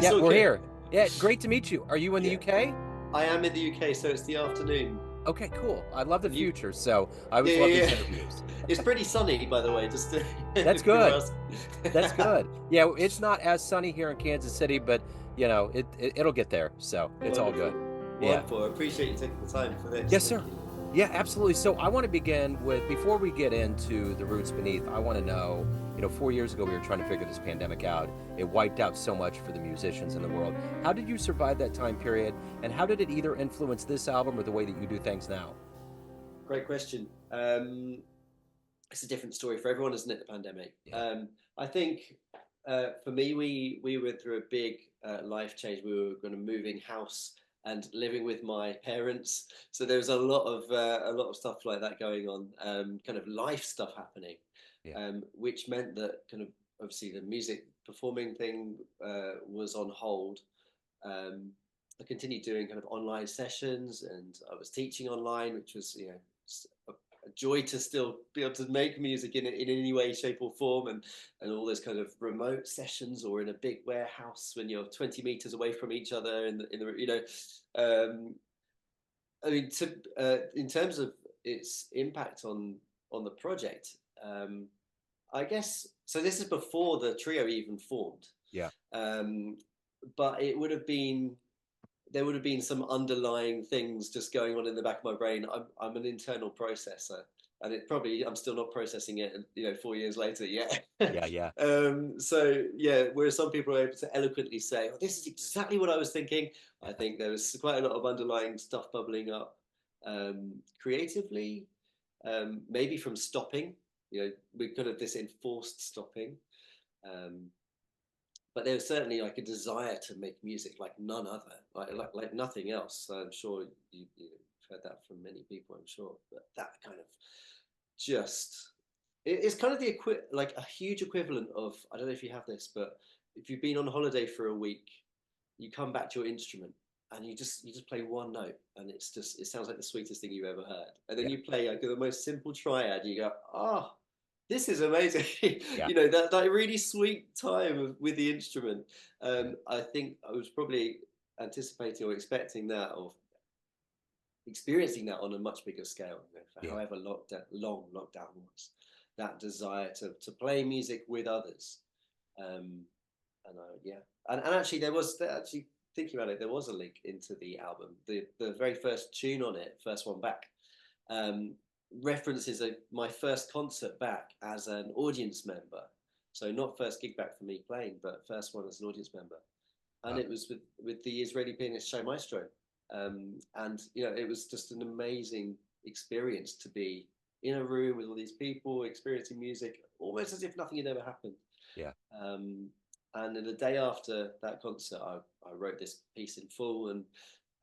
Yes, Yeah, we're okay. here. Yeah, great to meet you. Are you in the Yeah, UK? I am in the UK, so it's the afternoon. Okay, cool. I love the And you? future, so I Yeah, always love yeah, these yeah. interviews. It's pretty sunny, by the way, just to, That's if you're good. asking. That's good. Yeah, it's not as sunny here in Kansas City, but it'll get there, so it's all good. Wonderful. Yeah. Wonderful. I appreciate you taking the time for this. Yes, Thank sir. you. Yeah, absolutely. So I want to begin with, before we get into the roots beneath, I want to know, 4 years ago we were trying to figure this pandemic out. It wiped out so much for the musicians in the world. How did you survive that time period, and how did it either influence this album or the way that you do things now? Great question. It's a different story for everyone, isn't it? The pandemic. Yeah. I think for me, we went through a big life change. We were going to moving house and living with my parents, so there was a lot of stuff like that going on, kind of life stuff happening, Yeah. which meant that kind of obviously the music performing thing was on hold. Um, I continued doing kind of online sessions, and I was teaching online, which was a joy to still be able to make music in any way, shape, or form, and all those kind of remote sessions, or in a big warehouse when you're 20 meters away from each other um, I mean, in terms of its impact on the project, um, I guess so. This is before the trio even formed, Yeah. um, but it would have been there would have been some underlying things just going on in the back of my brain. I'm an internal processor, and it probably I'm still not processing it. 4 years later yet. Yeah. Yeah. So yeah, whereas some people are able to eloquently say, "Oh, this is exactly what I was thinking." I Yeah. think there was quite a lot of underlying stuff bubbling up creatively, maybe from stopping. We kind of this enforced stopping. Um, but there was certainly like a desire to make music like none other, Yeah. like nothing else. So I'm sure you've heard that from many people. I'm sure, but that kind of just it's kind of like a huge equivalent of, I don't know if you have this, but if you've been on holiday for a week, you come back to your instrument and you just play one note, and it sounds like the sweetest thing you've ever heard, and then Yeah. you play like the most simple triad, and you go, oh, this is amazing. Yeah. That really sweet time with the instrument. I think I was probably anticipating or expecting that, or experiencing that on a much bigger scale, for Yeah. however long lockdown was. That desire to play music with others. Um, yeah, and actually actually thinking about it, there was a link into the album. The very first tune on it, first one back, um, references my first concert back as an audience member. So not first gig back for me playing, but first one as an audience member. And Wow. it was with the Israeli pianist Shai Maestro. And it was just an amazing experience to be in a room with all these people experiencing music almost as if nothing had ever happened. Yeah. Um, and then the day after that concert, I wrote this piece in full, and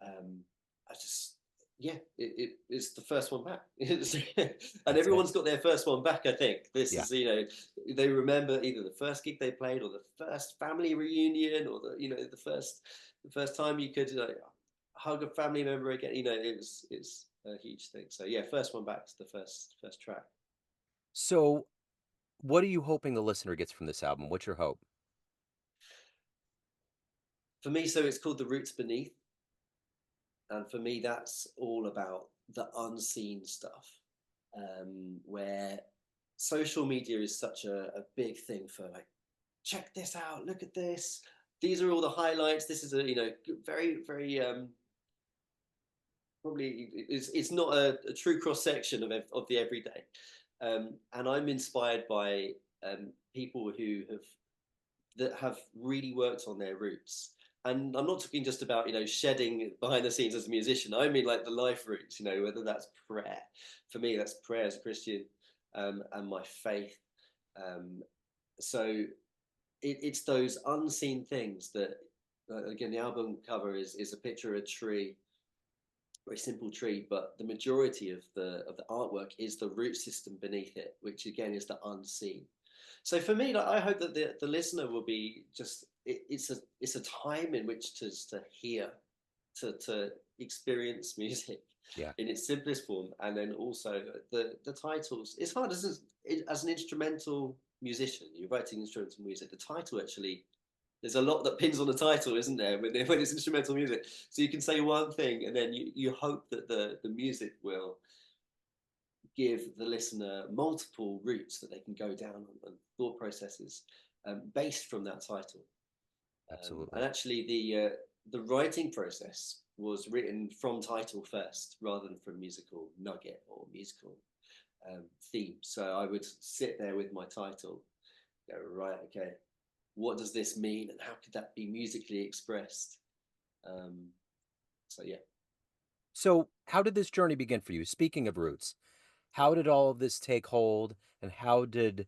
um, I just, yeah, it's the first one back. And That's it. everyone's got their first one back, I think. This Yeah. is, they remember either the first gig they played, or the first family reunion, or the first time you could hug a family member again. It's a huge thing. So yeah, first one back to the first track. So, what are you hoping the listener gets from this album? What's your hope? For me, so it's called The Roots Beneath. And for me, that's all about the unseen stuff, where social media is such a big thing for, like, check this out, look at this. These are all the highlights. This is a very very probably it's not a true cross section of the everyday. And I'm inspired by people that have really worked on their roots. And I'm not talking just about shedding behind the scenes as a musician. I mean like the life roots. Whether that's prayer. For me, that's prayer as a Christian, and my faith. Um, so it's those unseen things that, again, the album cover is a picture of a tree, very simple tree, but the majority of the artwork is the root system beneath it, which again is the unseen. So for me, like, I hope that the listener will be just it's a time in which to hear, to experience music Yeah. in its simplest form, and then also the titles. It's hard as an instrumental musician. You're writing instrumental music. The title actually there's a lot that pins on the title, isn't there, when it's instrumental music? So you can say one thing, and then you hope that the music will give the listener multiple routes that they can go down on, and thought processes based from that title. And Absolutely. actually, the writing process was written from title first, rather than from musical nugget or musical theme. So I would sit there with my title, go, right, okay, what does this mean, and how could that be musically expressed? Um, so yeah. So, how did this journey begin for you? Speaking of roots, how did all of this take hold, and how did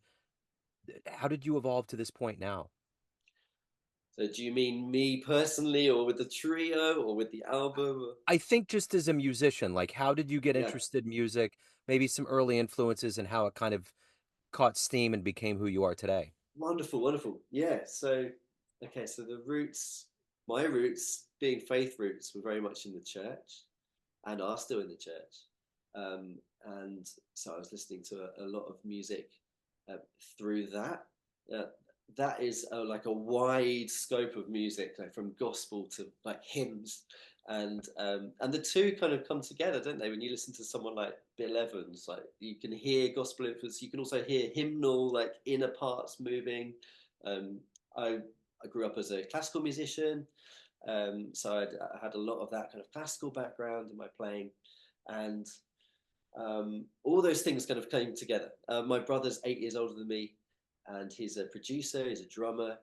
you evolve to this point now? So do you mean me personally, or with the trio, or with the album? I think just as a musician, like how did you get Yeah, interested in music? Maybe some early influences and how it kind of caught steam and became who you are today. wonderful, wonderful. Yeah. So okay, so the roots, my roots being faith roots, were very much in the church, and are still in the church. And so I was listening to a lot of music uh, through that. Uh, that is like a wide scope of music, like from gospel to like hymns, and the two kind of come together, don't they? When you listen to someone like Bill Evans, like you can hear gospel influence, you can also hear hymnal, like inner parts moving. Um, I I grew up as a classical musician, so I had a lot of that kind of classical background in my playing, and all those things kind of came together. My brother's 8 years older than me, and he's a producer, he's a drummer,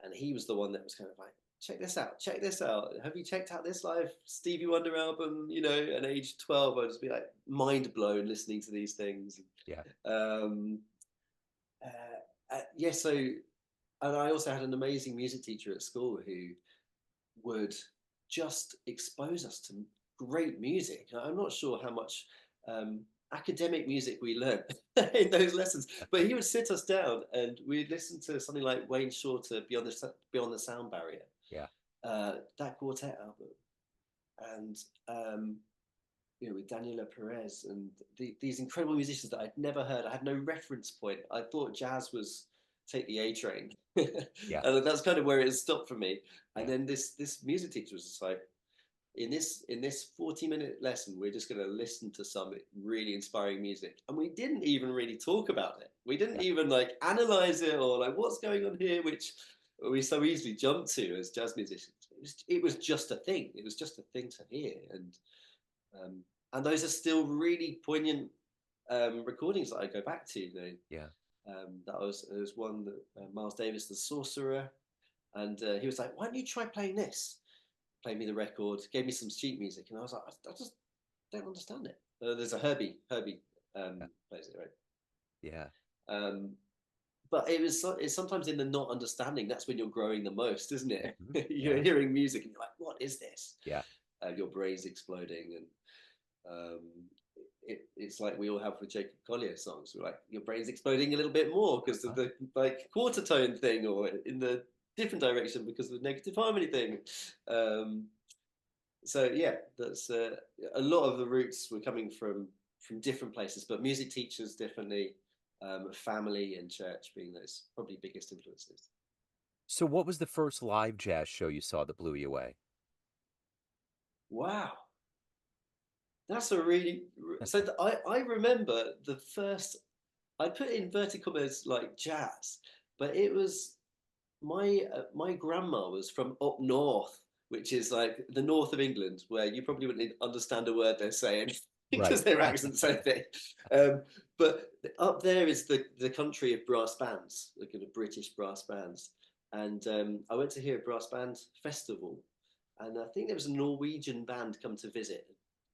and he was the one that was kind of like, check this out, check this out. Have you checked out this live Stevie Wonder album? You know, at age 12, I'd just be like mind blown listening to these things. Yeah. Um, yeah, so, and I also had an amazing music teacher at school who would just expose us to great music. I'm not sure how much um, academic music we learned in those lessons, but he would sit us down and we'd listen to something like Wayne Shorter, Beyond the Sound Barrier, Yeah. that quartet album, and with Daniela Perez and these incredible musicians that I'd never heard. I had no reference point. I thought jazz was take the A train, Yeah. and that's kind of where it stopped for me. And Yeah. then this music teacher was just like, in this 40-minute lesson, we're just going to listen to some really inspiring music, and we didn't even really talk about it. We didn't Yeah. even like analyze it or like what's going on here, which we so easily jump to as jazz musicians. It was just a thing. It was just a thing to hear, um, and those are still really poignant recordings that I go back to. Yeah. That was there was one that Miles Davis, the Sorcerer, and he was like, "Why don't you try playing this?" Played me the record, gave me some sheet music, and I was like, I just don't understand it. There's a Herbie plays it, right? Yeah. Um, but it's sometimes in the not understanding that's when you're growing the most, isn't it? Mhm. You're Yeah. hearing music and you're like, what is this? Yeah. Your brain's exploding, and um, it's like we all have with Jacob Collier songs. We're like, your brain's exploding a little bit more because of Uh-huh. the like quarter tone thing, or in the different direction because of the negative harmony thing. Um, so yeah, that's a lot of the roots were coming from different places, but music teachers definitely, family and church being those probably biggest influences. So, what was the first live jazz show you saw that blew you away? Wow, that's a really so I remember the first I put in inverted commas like jazz, but it was my grandma was from up north, which is like the north of England, where you probably wouldn't understand a word they're saying Right. because their accent's so thick. Um, but up there is the country of brass bands, the kind of British brass bands. And I went to hear a brass band festival, and I think there was a Norwegian band come to visit.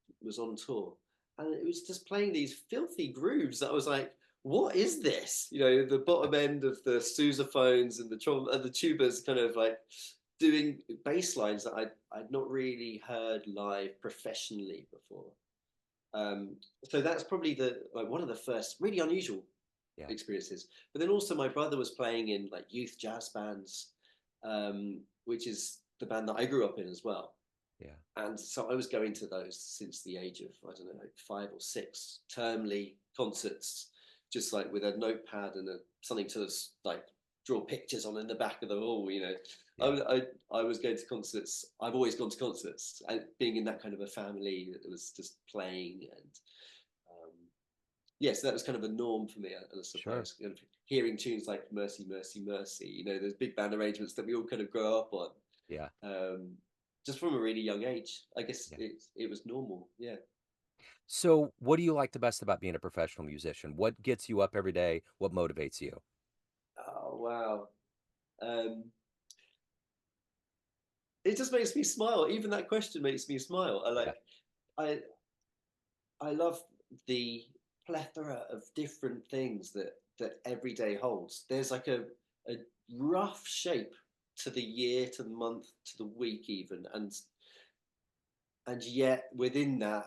It was on tour, and it was just playing these filthy grooves that I was like, what is this? The bottom end of the sousaphones and the tubas kind of like doing bass lines that I'd not really heard live professionally before. Um, so that's probably the like one of the first really unusual Yeah. experiences. But then also my brother was playing in like youth jazz bands, which is the band that I grew up in as well. Yeah. And so I was going to those since the age of, I don't know, like 5 or 6 termly concerts, just like with a notepad and something to like draw pictures on in the back of the hall. You know, Yeah. I was going to concerts. I've always gone to concerts. Being in that kind of a family that was just playing, and yes, that was kind of a norm for me, I Sure. suppose. Kind of hearing tunes like "Mercy, Mercy, Mercy." You know, those big band arrangements that we all kind of grow up on, Yeah. um, just from a really young age. I guess Yeah. it was normal. Yeah. So, what do you like the best about being a professional musician? What gets you up every day? What motivates you? Oh wow. Um, it just makes me smile. Even that question makes me smile. Yeah. I I love the plethora of different things that every day holds. There's like a rough shape to the year, to the month, to the week, even, and yet within that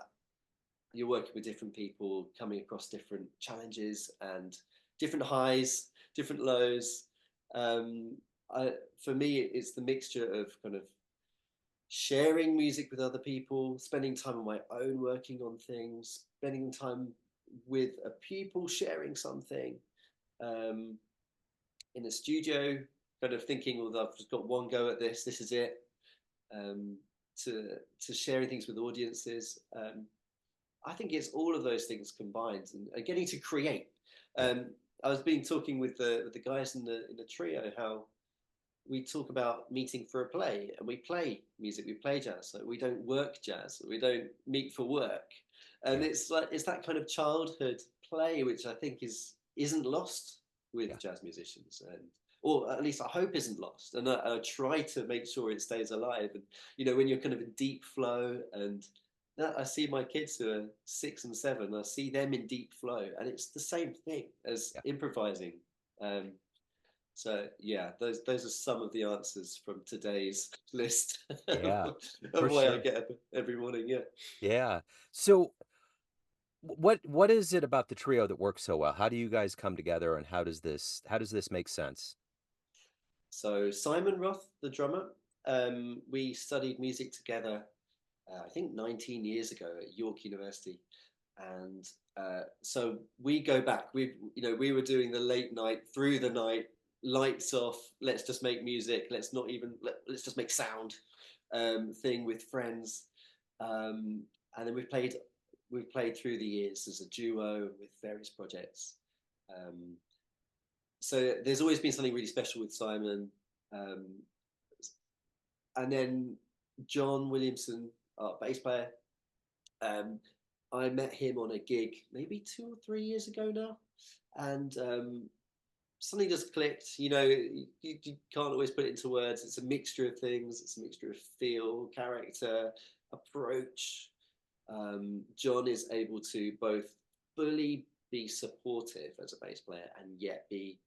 you're working with different people, coming across different challenges and different highs, different lows. Um, for me, it's the mixture of kind of sharing music with other people, spending time on my own working on things, spending time with a pupil sharing something, um, in a studio, kind of thinking, well, I've just got one go at this. This is it. Um, to sharing things with audiences. I think it's all of those things combined, and getting to create. Yeah. Um, I was been talking with the guys in the trio how we talk about meeting for a play, and we play music, we play jazz. So we don't work jazz, we don't meet for work, and Yeah. it's like it's that kind of childhood play which I think isn't lost Yeah. with jazz musicians, and or at least I hope isn't lost, and I try to make sure it stays alive. And you know, when you're kind of in deep flow, and that I see my kids who are 6 and 7, I see them in deep flow, and it's the same thing as Yeah. improvising. Um, so yeah, those are some of the answers from today's list Yeah. For of why I sure. get up every morning. Yeah. Yeah. So, what is it about the trio that works so well? How do you guys come together, and how does this make sense? So Simon Roth, the drummer, we studied music together. I think 19 years ago at York University, and so we go back. We were doing the late night, through the night, lights off. Let's just make music. Let's not even let's just make sound thing with friends. Um, and then we've played through the years as a duo with various projects. Um, so there's always been something really special with Simon. Um, and then John Williamson, our bass player, um, I met him on a gig maybe 2 or 3 years ago now, and something just clicked. You know, you can't always put it into words. It's a mixture of things. It's a mixture of feel, character, approach. John is able to both fully be supportive as a bass player and yet be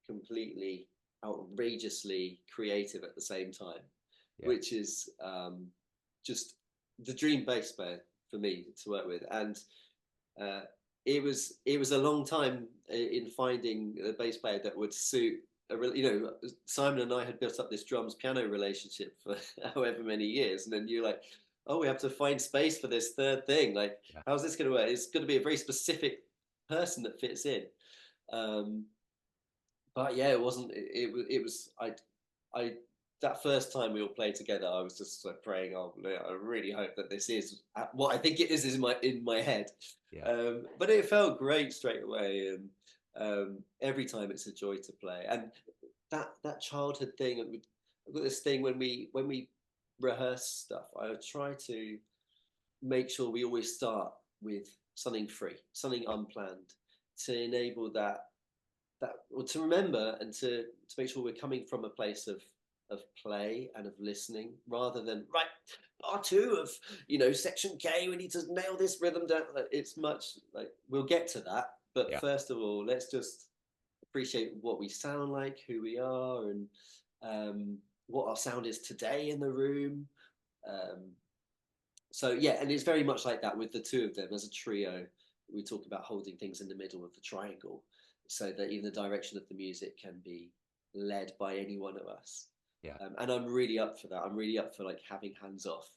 completely outrageously creative at the same time, Yeah. which is just the dream bass player for me to work with. And uh, it was a long time in finding a bass player that would suit. Simon and I had built up this drums piano relationship for however many years, and then you're like, oh, we have to find space for this third thing. Like, Yeah. how's this going to work? It's going to be a very specific person that fits in. Um, but yeah, it wasn't. It was. I that first time we all played together, I was just like praying. Oh, I really hope that this is what I think it is in my head. Yeah. But it felt great straight away, and every time it's a joy to play. And that childhood thing. I've got this thing when we rehearse stuff. I try to make sure we always start with something free, something Yeah. unplanned, to enable that or to remember and to make sure we're coming from a place of play and of listening rather than right part two of section K, we need to nail this rhythm down. It's much like we'll get to that, but Yeah. first of all let's just appreciate what we sound like, who we are, and what our sound is today in the room. Um, so yeah, and it's very much like that with the two of them as a trio. We talk about holding things in the middle of the triangle, so that even the direction of the music can be led by any one of us. Yeah. And I'm really up for that. I'm really up for like having hands off,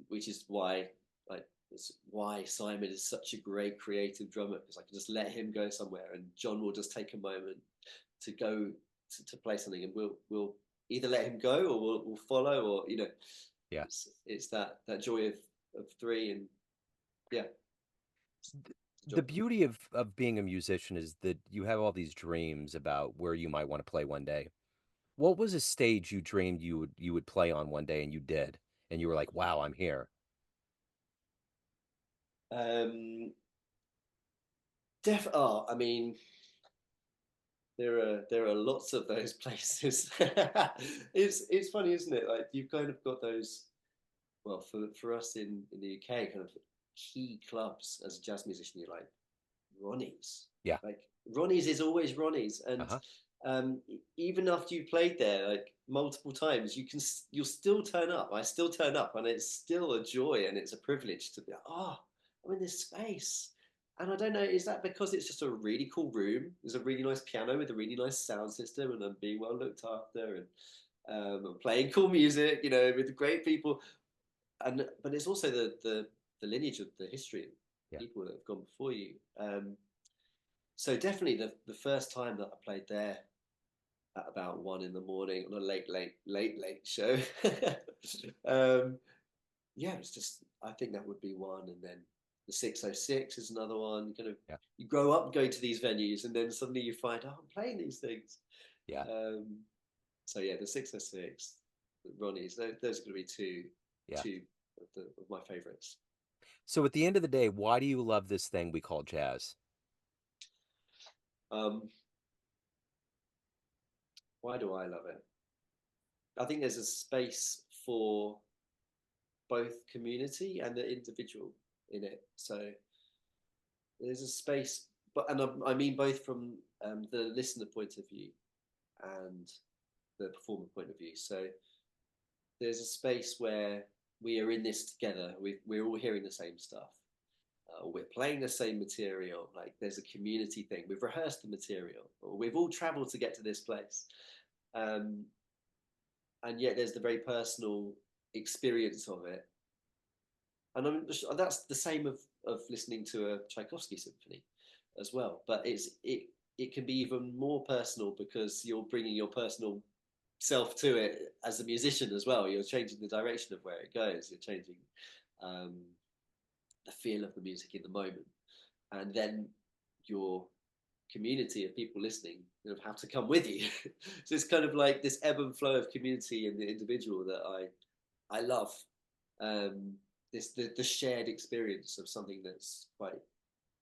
which is why like it's why Simon is such a great creative drummer, because I can just let him go somewhere, and John will just take a moment to go to play something, and we'll either let him go or we'll follow, or Yeah. it's that joy of three, and yeah, it's a The joy. beauty of being a musician is that you have all these dreams about where you might want to play one day. What was a stage you dreamed you would play on one day and you did, and you were like, "Wow, I'm here." Um, I mean, there are lots of those places. It's funny, isn't it? Like you've kind of got those. Well, for us in the UK, kind of key clubs as a jazz musician, you're like Ronnie's. Yeah. Like Ronnie's is always Ronnie's, and Uh-huh. even after you played there like multiple times, you'll still turn up. I still turn up, and it's still a joy and it's a privilege to be like, oh, I'm in this space. And I don't know, is that because it's just a really cool room? There's a really nice piano with a really nice sound system, and I'm being well looked after, and I'm playing cool music, with great people. And but it's also the lineage of the history and Yeah. people that have gone before you. So definitely the first time that I played there at about 1 in the morning on a late show. um, yeah, it's just, I think that would be one. And then the 606 is another one. Kind of, Yeah. you grow up going to these venues, and then suddenly you find, oh, I'm playing these things. Yeah. Um, so yeah, the 606, the Ronnie's, those are going to be Yeah. two of my favorites. So at the end of the day, why do you love this thing we call jazz? Um, why do I love it? I think there's a space for both community and the individual in it. So there's a space, I mean both from the listener point of view and the performer point of view. So there's a space where we are in this together. We're all hearing the same stuff. We're playing the same material. Like there's a community thing. We've rehearsed the material, or we've all traveled to get to this place. Um, and yet there's the very personal experience of it. And that's the same of listening to a Tchaikovsky symphony as well. But it can be even more personal because you're bringing your personal self to it as a musician as well. You're changing the direction of where it goes. You're changing um, the feel of the music in the moment, and then your community of people listening have to come with you. So it's kind of like this ebb and flow of community and the individual that I love. Um, the shared experience of something that's quite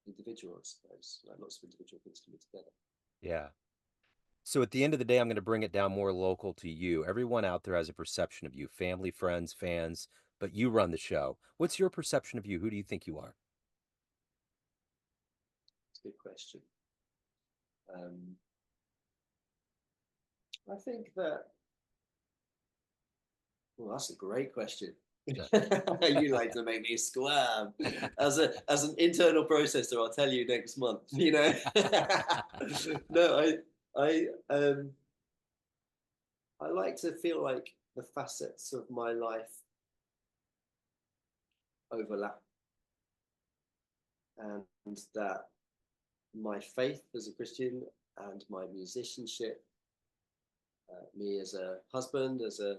individual, I suppose. Like lots of individual things coming together. Yeah. So at the end of the day, I'm going to bring it down more local to you. Everyone out there has a perception of you, family, friends, fans, but you run the show. What's your perception of you? Who do you think you are? It's a good question. Um, I think that, well, that's a great question. You like to make me squirm. As an internal processor, I'll tell you next month. No, I like to feel like the facets of my life overlap, and that my faith as a Christian and my musicianship, me as a husband, as a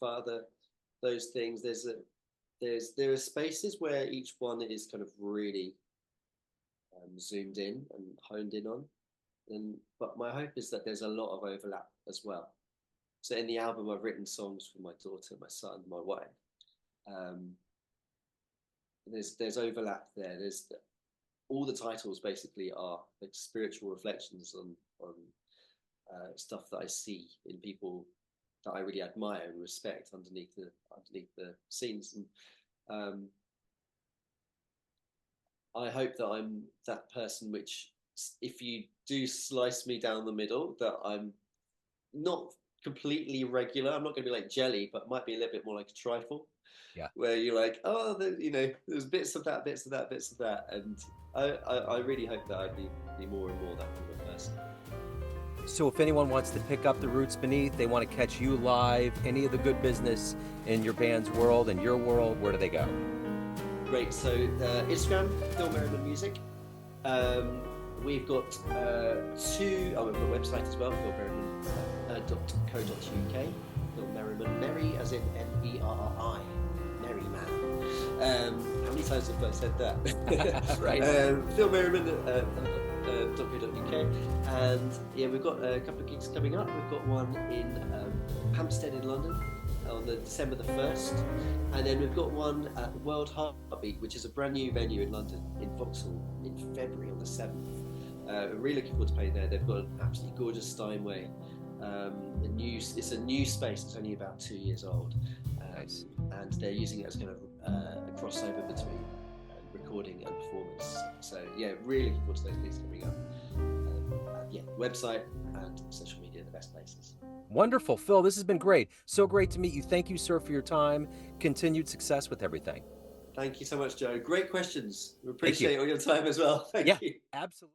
father, those things. There are spaces where each one is kind of really zoomed in and honed in on. But my hope is that there's a lot of overlap as well. So in the album, I've written songs for my daughter, my son, my wife. Um, there's overlap there. There's all the titles basically are like spiritual reflections on stuff that I see in people that I really admire and respect underneath the scenes. And I hope that I'm that person which, if you do slice me down the middle, that I'm not completely regular. I'm not going to be like jelly, but might be a little bit more like a trifle, Yeah. where you're like, oh, there's bits of that, bits of that, bits of that, and I really hope that I be more and more that kind of person. So if anyone wants to pick up the Roots Beneath, they want to catch you live, any of the good business in your band's world and your world, where do they go? Great. So Instagram, Phil Merriman Music. We've got we've got a website as well, philmerriman.com. .co.uk. Phil Merriman, Merry as in Merri, Merriman. How many times have I said that? Right. Phil Merriman, .co.uk. And yeah, we've got a couple of gigs coming up. We've got one in Hampstead in London on December the 1st, and then we've got one at World Heartbeat, which is a brand new venue in London, in Vauxhall, in February on the 7th. We're really looking forward to playing there. They've got an absolutely gorgeous Steinway. It's a new space. It's only about 2 years old, Nice. and they're using it as kind of a crossover between recording and performance. So yeah, really looking forward to those gigs coming up. Yeah, website and social media are the best places. Wonderful. Phil, this has been great. So great to meet you. Thank you, sir, for your time. Continued success with everything. Thank you so much, Joe. Great questions. We Thank you. appreciate all your time as well. Thank Yeah, you. absolutely.